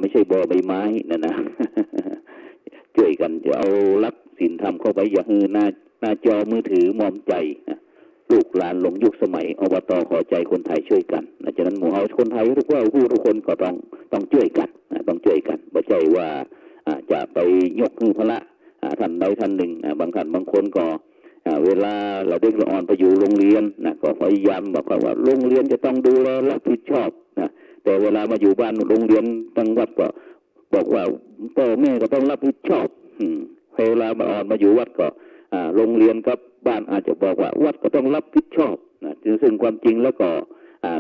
ไม่ใช่บอใบไม้นะ ช่วยกันจะเอาลักศีลธรรมเข้าไปอย่าฮือหน้าจอมือถือมอมใจนะลูกหลานหลงยุคสมัยอบต.ขอใจคนไทยช่วยกันนะฉะนั้นหมู่เอาคนไทยทุกว่าทุกคนก็ต้องช่วยกันนะต้องช่วยกันไม่ใช่ว่าจะไปยกมือพระท่านใดท่านหนึ่งบางท่านบางคนก็เวลาเราเด็กอ่อนไปอยู่โรงเรียนนะก็พยายามบอกว่าโรงเรียนจะต้องดูแลรับผิดชอบนะแต่เวลามาอยู่บ้านโรงเรียนตั้งวัดก็บอกว่าพ่อแม่ก็ต้องรับผิดชอบเวลามาอ่อนมาอยู่วัดก็โรงเรียนกับบ้านอาจจะบอกว่าวัดก็ต้องรับผิดชอบนะซึ่งความจริงแล้วก็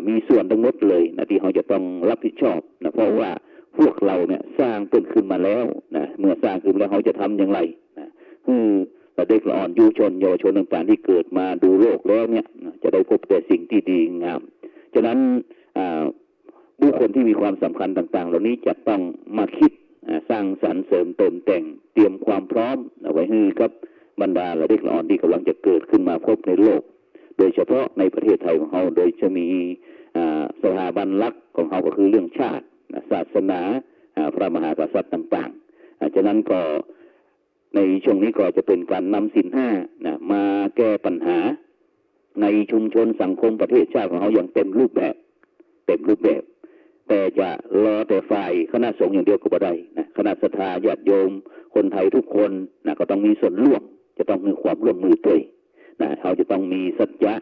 มีส่วนทั้งหมดเลยนะที่เขาจะต้องรับผิดชอบนะเพราะว่าพวกเราเนี่ยสร้างต้นขึ้นมาแล้วนะเมื่อสร้างขึ้นแล้วเขาจะทำอย่างไรนะเด็กอ่อนยุวชนเยาวชนต่างๆที่เกิดมาดูโลกแล้วเนี่ยจะได้พบแต่สิ่งที่ดีงามฉะนั้นบุคคลที่มีความสำคัญต่างๆเหล่านี้จะต้องมาคิดสร้างสรรค์เสริมเติมแต่งเตรียมความพร้อมเอาไว้ให้กับบรรดาเด็กอ่อนที่กำลังจะเกิดขึ้นมาพบในโลกโดยเฉพาะในประเทศไทยของเราโดยจะมีสถาบันหลักของเราก็คือเรื่องชาติศาสนาพระมหากษัตริย์ต่างๆฉะนั้นก็ในช่วงนี้ก็จะเป็นการนำศีลห้ามาแก้ปัญหาในชุมชนสังคมประเทศชาติของเราอย่างเต็มรูปแบบแต่จะรอแต่ฝ่ายคณะสงฆ์อย่างเดียวก็ไม่ได้นะคณะศรัทธาญาติโยมคนไทยทุกคนก็ต้องมีส่วนร่วมจะต้องมีความร่วมมือด้วยเขาจะต้องมีสัจจะ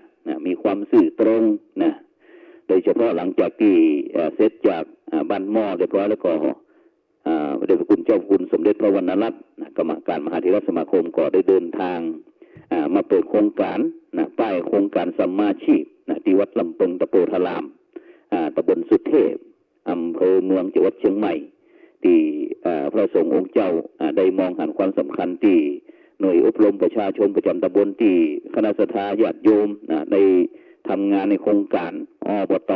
มีความซื่อตรงโดยเฉพาะหลังจากที่เสร็จจากบ้านหม้อเรียบร้อยแล้วก็พระเดชพระคุณเจ้าคุณสมเด็จพระวรรณรัตน์กรรมการมหาเถรสมาคมก็ได้เดินทางมาเปิดโครงการป้ายโครงการสัมมาชีพที่วัดลำปงตะโพธารามตำบลสุเทพอำเภอเมืองจังหวัดเชียงใหม่ที่พระสงฆ์องค์เจ้าได้มองเห็นความสำคัญที่หน่วยอบรมประชาชนประจำตำบลที่คณะศรัทธาญาติโยมได้ทำงานในโครงการอบต.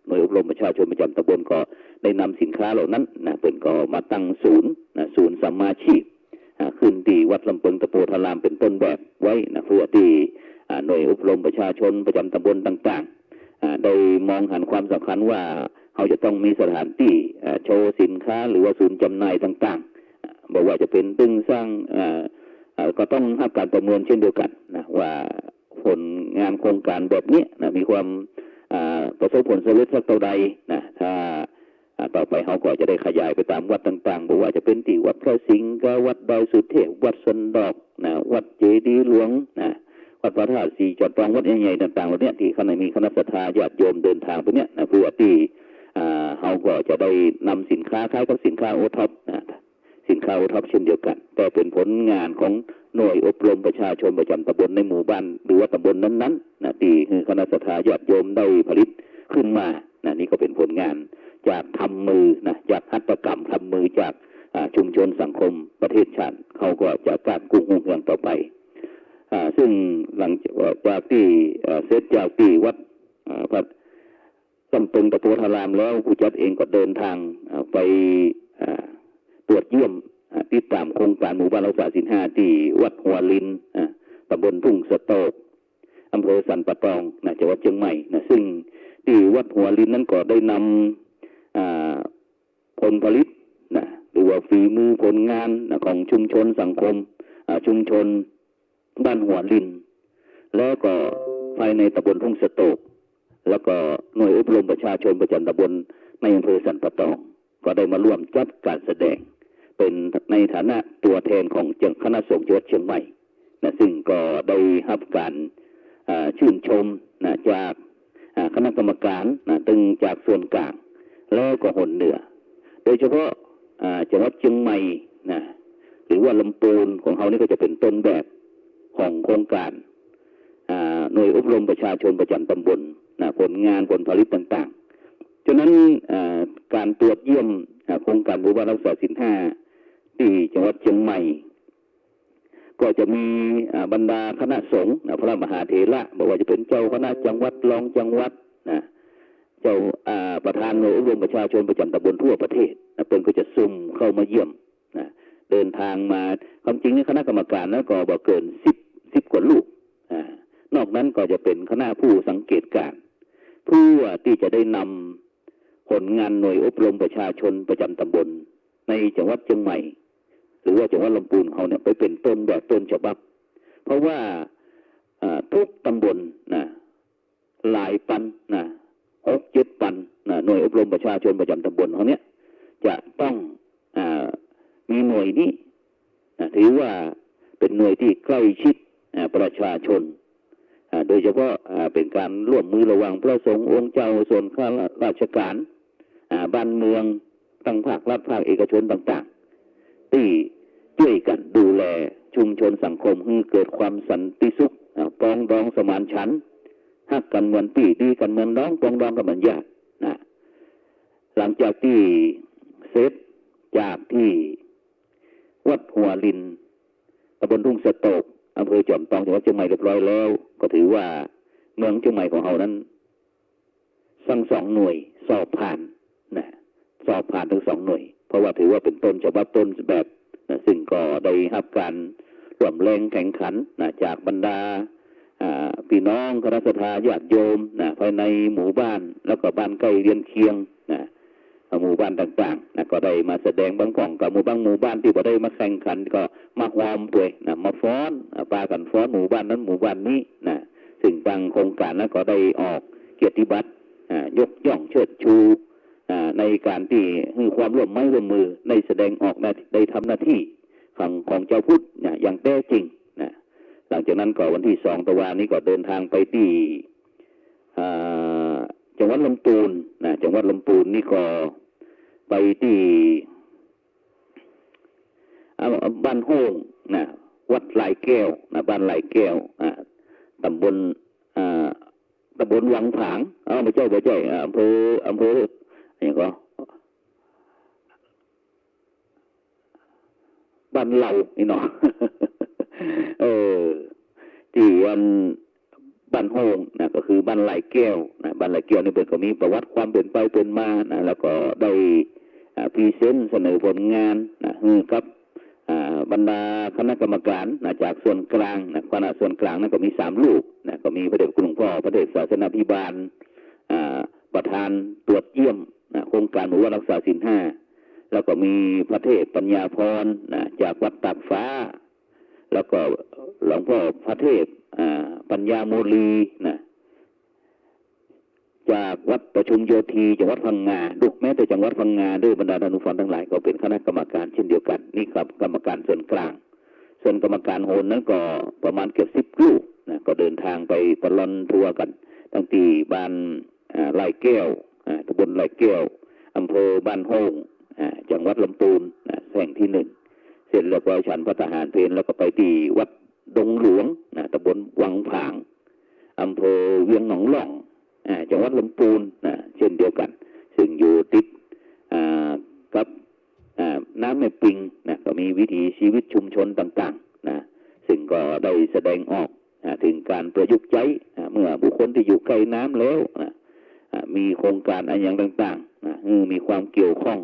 หน่วยอบรมประชาชนประจำตำบลก็ได้นำสินค้าเหล่านั้นเป็นก็มาตั้งศูนย์สัมมาชีพขึ้นที่วัดลำปงตะโพธารามเป็นต้นแบบไว้เพื่อที่หน่วยอบรมประชาชนประจำตำบลต่างๆได้มองเห็นความสำคัญว่าเขาจะต้องมีสถานที่โชว์สินค้าหรือว่าศูนย์จำหน่ายต่างๆบอกว่าจะเป็นตึงสร้างก็ต้องให้การประเมินเช่นเดียวกันว่าผลงานโครงการแบบนี้มีความประสบผลสำเร็จสักเท่าใดถ้าต่อไปเขาก็จะได้ขยายไปตามวัดต่างๆบอกว่าจะเป็นที่วัดพระสิงห์วัดดอยสุเทพวัดสันดอกวัดเจดีย์หลวงวัดพระธาตุสีจอดรองวัดใหญ่ๆต่างๆเหล่านี้ที่ขณะมีคณะศรัทธาญาติโยมเดินทางไปเนี้ยเพื่อที่เขาก็จะได้นำสินค้าคล้ายกับสินค้าโอท็อปสินค้าโอท็อปเช่นเดียวกันแต่เป็นผลงานของหน่วยอบรมประชาชนประจำตำบลในหมู่บ้านหรือว่าตำบลนั้นๆที่คณะศรัทธาญาติโยมได้ผลิตขึ้นมานี่ก็เป็นผลงานจากทำมือจากหัตถกรรมทำมือจากชุมชนสังคมประเทศชาติเขาก็จะการกู้งเงินต่อไปซึ่งหลังจากที่เสร็จจากที่วัดพระลำปงตะโพธารามแล้วผู้จัดเองก็เดินทางไปตรวจเยี่ยมติดตามโครงการหมู่บ้านรักษาศีลห้าที่วัดหัวลินตำบลทุ่งสะโตกอำเภอสันปะตองจังหวัดเชียงใหม่ซึ่งที่วัดหัวลินนั้นก็ได้นำผลผลิตหรือว่าฝีมือผลงานของชุมชนสังคมชุมชนบ้านหัวลินแล้วก็ภายในตำบลทุ่งสะโตกแล้วก็หน่วยอบรมประชาชนประจำตำบลในอำเภอสันปะตองก็ได้มาร่วมจัดการแสดงเป็นในฐานะตัวแทนของคณะสงฆ์จังหวัดเชียงใหม่ซึ่งก็ได้รับการชื่นชมจากคณะกรรมการตึงจากส่วนกลางแล้วก็หนเหนือโดยเฉพาะจังหวัดเชียงใหม่หรือว่าลำพูนของเขานี่ก็จะเป็นต้นแบบของโครงการหน่วยอบรมประชาชนประจำตำบลผลงานผลผลิตต่างๆฉะนั้นการตรวจเยี่ยมโครงการหมู่บ้านรักษาศีลห้าที่จังหวัดเชียงใหม่ก็จะมีบรรดาคณะสงฆ์พระมหาเถระบอกว่าจะเป็นเจ้าคณะจังหวัดรองจังหวัดเจ้าประธานหน่วยอบรมประชาชนประจำตำบลทั่วประเทศเป็นก็จะซุ่มเข้ามาเยี่ยมเดินทางมาความจริงนี่คณะกรรมการนั้นก็บอกเกิน10กว่าลูกนอกนั้นก็จะเป็นคณะผู้สังเกตการเพื่อที่จะได้นำผ ลงานหน่วยอบรมประชาชนประจำตำบลในจังหวัดเชียงใหม่หรือว่าจังหวัดลำพูนเขาเนี่ยไปเป็นต้นแบบต้นฉบับเพราะว่าทุกตำบลนะหลายปันนะ6-7 ปันนะหน่วยอบรมประชาชนประจำตำบลเขาเนี่ยจะต้องมีหน่วยนี้ถือว่าเป็นหน่วยที่ใกล้ชิดประชาชนโดยเฉพาะเป็นการร่วมมือระหว่างพระสงฆ์องค์เจ้าส่วนข้าราชการบ้านเมืองทั้งภาครัฐภาคเอกชนต่างๆที่ช่วยกันดูแลชุมชนสังคมให้เกิดความสันติสุขปรองดองสมานฉันท์ฮักกันเหมือนพี่ดีกันเหมือนน้องปรองดองกันเหมือนญาตินะหลังจากที่เสร็จจากที่วัดหัวลินตำบลทุ่งสะโตกอำเภอจอมทองจังหวัดเชียงใหม่เรียบร้อยแล้วก็ถือว่าเมืองเชียงใหม่ของเรานั้นทั้ง2 หน่วยสอบผ่านนะสอบผ่านทั้ง2 หน่วยเพราะว่าถือว่าเป็นต้นฉบับต้นแบบนะซึ่งก็ได้รับการร่วมแรงแข่งขันนะจากบรรดาพี่น้องคณะสัตยาญาติโยมนะภายในหมู่บ้านแล้วก็บ้านใกล้เรือนเคียงนะหมู่บ้านต่างๆนะก็ได้มาแสดงบางของกับหมู่บ้านที่บ่ได้มาแข่งขันก็มาหอมด้วยนะมาฟ้อนปากันฟ้อนหมู่บ้านนั้นหมู่บ้านนี้นะซึ่งบางโครงการนั้นก็ได้ออกเกียรติบัตรยกย่องเชิดชูในการที่ให้ความร่วมมือในแสดงออกได้ทำหน้าที่ของเจ้าพุทธอย่างแท้จริงนะหลังจากนั้นก็วันที่2 ตุลานี้ก็เดินทางไปที่จังหวัดลำพูนนะจังหวัดลำพูนนี่ก็ไปที่บ้านโฮ่งนะวัดลายแก้วนะบ้านลายแก้วตำบลวังผางไม่ใช่อำเภออย่างก็บ้านเหล่านี่เนาะ ที่บ้านโฮ่งนะก็คือบ้านลายแก้วนะบ้านลายแก้วนี่เป็นก็มีประวัติความเป็นไปเป็นมานะแล้วก็ได้พรีเซนต์เสนอผลงานนะกับบรรดาคณะกรรมการนะจากส่วนกลางนะคณะส่วนกลางนั้นก็มี3 ลูกนะก็มีพระเดชคุณหลวงพ่อพระเดชศาสนาภิบาลประธานตรวจเยี่ยมนะโครงการหมู่บ้านรักษาศีล 5แล้วก็มีพระเทพปัญญาพรนะจากวัดตากฟ้าแล้วก็หลวงพ่อพระเทพปัญญาโมลีนะจากวัดประชุมโยธีจังหวัดพังงาลูกแม้แต่จังหวัดพังงาด้วยบรรดาท่านผู้ฟังทั้งหลายก็เป็นคณะกรรมการเช่นเดียวกันนี่ครับกรรมการส่วนกลางส่วนกรรมการโหนนั้นก็ประมาณเกือบ10 ลูกนะก็เดินทางไปตลอดทัวร์กันตั้งที่บ้านลายแก้วตำบลลายแก้วอำเภอบ้านโฮ่งจังหวัดลำพูนแห่งที่1เสร็จแล้วก็ฉันพระทหารเพลแล้วก็ไปที่วัดดงหลวงตำบลวังผางอำเภอเวียงหนองหล่องจังหวัดลำพูนเช่นเดียวกันซึ่งอยู่ติดกับน้ำแม่ปิงก็มีวิถีชีวิตชุมชนต่างๆนะซึ่งก็ได้แสดงออกถึงการประยุกต์ใช้เมื่อบุคคลที่อยู่ใกล้น้ำแล้วมีโครงการอะไรอย่างต่างๆมีความเกี่ยวข้อง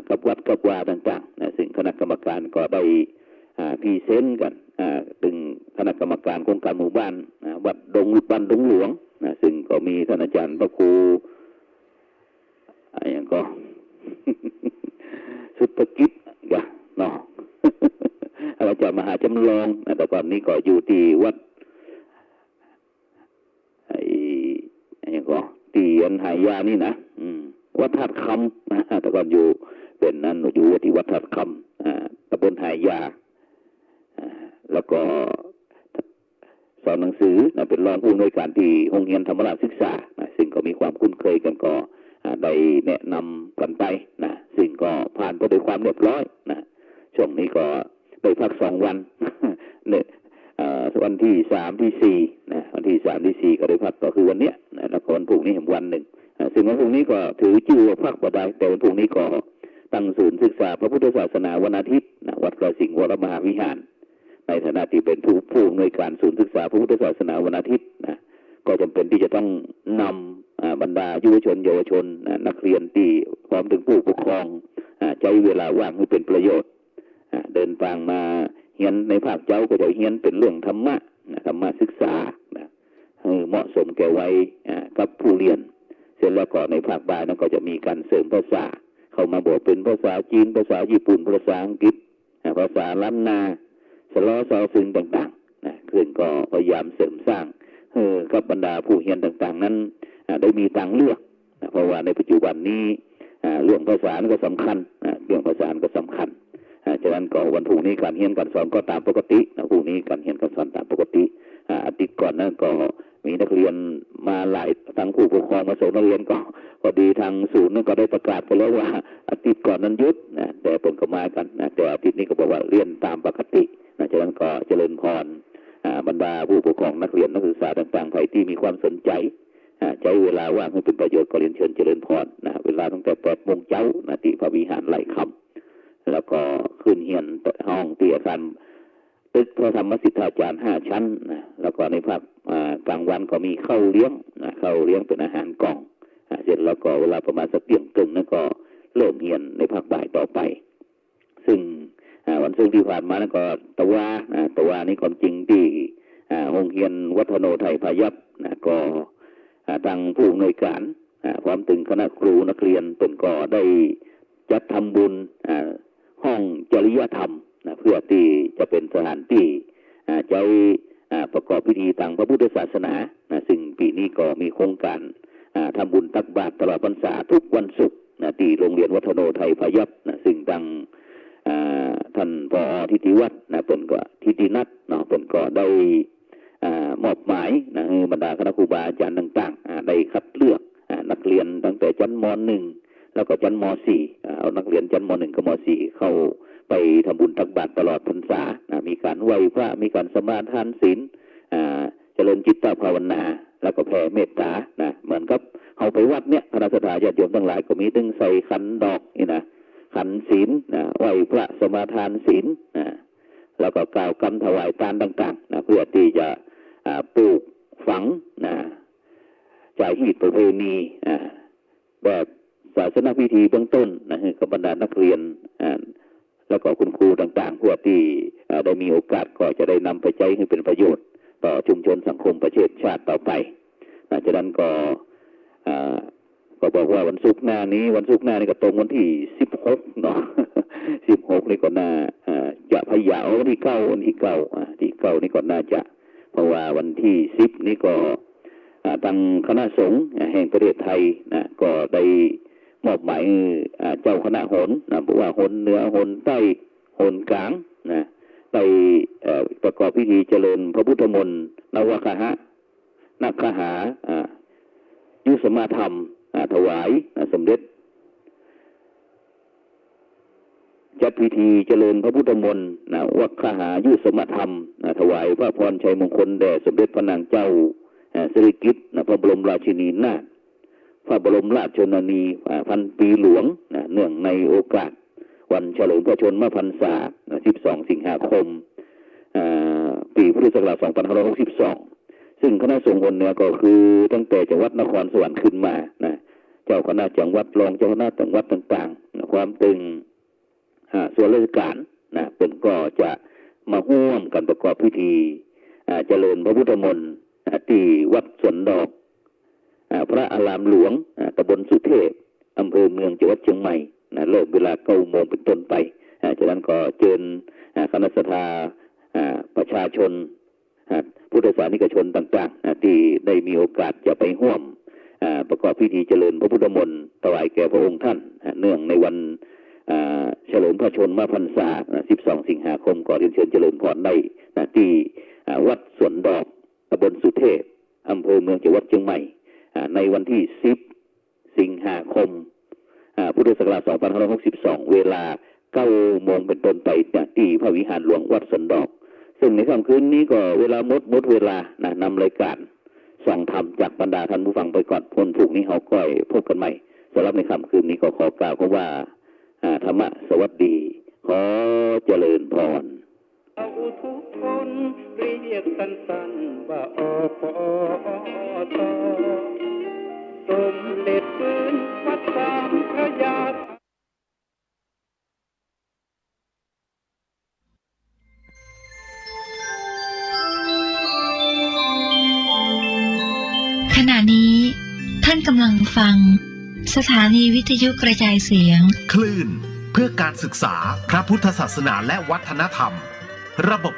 กับวัดกับวาต่างๆซึ่งคณะกรรมการก็ได้พรีเซนต์กันถึงคณะกรรมการโครงการหมู่บ้านวัดดงหลวงซึ่งก็มีท่านอาจารย์พระครูอย่างก็ สุภกิจเนาะ อาจารย์มหาจำลองแต่ก่อนนี้ก็อยู่ที่วัดอย่างก็ตีอันหายานี่นะวัดธาตุคำแต่ก่อนอยู่เป็นนั้นอยู่ที่วัดธาตุคำตำบลหายาแล้วก็สอนหนังสือเป็นรองผู้อำนวยการที่โรงเรียนธรรมราชศึกษาซึ่งก็มีความคุ้นเคยกันก็ได้แนะนำกันไปซึ่งก็ผ่านไปด้วยความเรียบร้อยช่วงนี้ก็ได้พัก2 วันเนี่ยวันที่3ที่4วันที่3ที่4ก็ได้พักก็คือวันเนี้ยแล้วก็วันพรุ่งนี้วันหนึ่งซึ่งวันพรุ่งนี้ก็ถือชื่อว่าพักบ่ได้แต่วันพรุ่งนี้ก็ตั้งศูนย์ศึกษาพระพุทธศาสนาวันอาทิตย์วัดกระสิงห์วรมหาวิหารในฐานะที่เป็นผู้อำนวยการศูนย์ศึกษาพระพุทธศาสนาวันอาทิตย์ก็จำเป็นที่จะต้องนำบรรดาเยาวชนนักเรียนที่พร้อมถึงผู้ปกครองใช้เวลาว่างให้เป็นประโยชน์เดินทางมาเรียนในภาคเจ้าก็จะเรียนเป็นเรื่องธรรมะศึกษาเหมาะสมแก่วัยกับผู้เรียน ร็จแล้วก็ในภาคบ่ายนั้นก็จะมีการเสริมภาษาเข้ามาบวกเป็นภาษาจีนภาษาญี่ปุ่นภาษาอังกฤษภาษาล้านนาสล้อซอซึงต่างๆนะขึ้นก็พยายามเสริมสร้างกับบรรดาผู้เรียนต่างๆนั้นได้มีทางเลือกเพราะว่าในปัจจุบันนี้เรื่องภาษาก็สำคัญเรื่องภาษาก็สำคัญฉะนั้นก็วันพรุ่งนี้การเรียนการสอนก็ตามปกติพรุ่งนี้การเรียนการสอนตามปกติอาทิตย์ก่อนนั้นก็มีนักเรียนมาหลายทั้งผู้ปกครองมาส่งนักเรียนก็ดีทางศูนย์นั้นก็ได้ประกาศไปแล้วว่าอาทิตย์ก่อนนั้นหยุดนะแต่ผลก็มากันนะแต่อาทิตย์นี้ก็บอกว่าเรียนตามปกตินะฉะนั้นก็เจริญพรบรรดาผู้ปกครองนักเรียนนักศึกษาต่างๆใครที่มีความสนใจใช้เวลาว่างให้เป็นประโยชน์ก็เรียนเชิญเจริญพรนะเวลาตั้งแต่8 โมงเช้านะที่พระวิหารไหลคำแล้วก็ขึ้นเฮียนห้องเตียกันตึกพระธรรมสิทธาจารย์5 ชั้นนะแล้วก็ในภาคกลางวันก็มีข้าวเลี้ยงนะข้าวเลี้ยงเป็นอาหารกล่องเสร็จแล้วก็เวลาประมาณสักเที่ยงครึ่งนั่นก็เริ่มเฮียนในภาคบ่ายต่อไปซึ่งวันศุกร์ที่ผ่านมานั่นก็ตะวานี่ความจริงที่โรงเรียนวัฒโนไทยพายัพนะก็ทางผู้อำนวยการพร้อมถึงคณะครูนักเรียนตนก็ได้จัดทำบุญห้องจริยธรรมนะเพื่อที่จะเป็นสถานที่ใช้ประกอบพิธีทางพระพุทธศาสนานะซึ่งปีนี้ก็มีโครงการทำบุญตักบาตรตลอดพรรษาทุกวันศุกร์นะที่โรงเรียนวัฒโนไทยพายัพนะซึ่งทางท่านผอ.ทิติวัฒน์นะเป็นก็ทิตินัทเนาะเป็นก็ได้มอบหมายนะบรรดาคณะครูบาอาจารย์ต่างๆได้คัดเลือกนักเรียนตั้งแต่ชั้นม.1 แล้วก็ชั้นม.4เอานักเรียนชั้นม.1 กับม.4 เข้าไปทำบุญตักบาตรตลอดพรรษามีการไหว้พระมีการสมาทานศีลเจริญจิตภาวนาแล้วก็แผ่เมตตานะเหมือนกับเอาไปวัดเนี่ยคณะสัตยาญาติโยมทั้งหลายก็มีตึงใส่ขันดอกนี่นะขันศีลไหว้พระสมาทานศีลแล้วก็กล่าวคำถวายทานต่างๆนะเพื่อที่จะปลูกฝังจารีตประเพณีแบบศาสนพิธีเบื้องต้นนะกับบรรดานักเรียนแล้วก็คุณครูต่างๆเพื่อที่ได้มีโอกาสก็จะได้นำไปใช้ให้เป็นประโยชน์ต่อชุมชนสังคมประเทศชาติต่อไปฉะนั้นก็บอกว่าวันศุกร์หน้านี้ก็ตรงวันที่16เนาะ16นี่ก็น่าจะพยาวันที่9ที่9นี่ก็น่าจะเพราะว่าวันที่10นี่ก็ทางคณะสงฆ์แห่งประเทศไทยนะก็ได้มอบหมายเจ้าคณะหนนะบอกว่าหนเหนือหนใต้หนกลางนะไปประกอบพิธีเจริญพระพุทธมนต์นวคหะนักขหายุสมาธรรมถวายสมเด็จจัดพิธีเจริญพระพุทธมนต์วัคคหายุสมาธรรมถวายพระพรชัยมงคลแด่สมเด็จพระนางเจ้าสิริกิติ์พระบรมราชินีนาถพระบรมราชชนนีพันปีหลวงเนื่องในโอกาสวันเฉลิมพระชนมพรรษา12 สิงหาคมปีพุทธศักราช2562ซึ่งคณะสงฆ์คนเนี่ยก็คือตั้งแต่จังหวัดนครสวรรค์ขึ้นมานะเจ้าคณะจังหวัดรองเจ้าคณะจังหวัดต่างๆความตึงส่วนราชการนะเป็นก็จะมาร่วมกันประกอบพิธีเจริญพระพุทธมนต์ที่วัดสวนดอกพระอารามหลวงตำบลสุเทพอำเภอเมืองจังหวัดเชียงใหม่เริ่มเวลา9 โมงเป็นต้นไปจากนั้นก็เชิญคณะสัตยาประชาชนพุทธศาสนิกชนต่างๆที่ได้มีโอกาสจะไปร่วมประกอบพิธีเจริญพระพุทธมนต์ถวายแก่พระองค์ท่านเนื่องในวันเฉลิมพระชนมพรรษา12 สิงหาคมก็เรียนเชิญเจริญพรได้ที่วัดสวนดอกตำบลสุเทพอำเภอเมืองจังหวัดเชียงใหม่ในวันที่10 สิงหาคมพุทธศักราช2562เวลา9 โมงเป็นต้นไปที่พระวิหารหลวงวัดสวนดอกซึ่งในค่ำคืนนี้ก็เวลาหมดเวลานำรายการส่องธรรมจากบรรดาท่านผู้ฟังไปก่อนพรุ่งนี้เขาก็พบกันใหม่สำหรับในค่ำคืนนี้ก็ขอกล่าวว่าธรรมะสวัสดีขอเจริญพรเอาทุกคนเรียกสั้นๆว่าอปตสมเด็จปืนวัดสามพระยาขณะนี้ท่าน กำลังฟังสถานีวิทยุกระจายเสียงคลื่นเพื่อการศึกษาพระพุทธศาสนาและวัฒนธรรมระบบ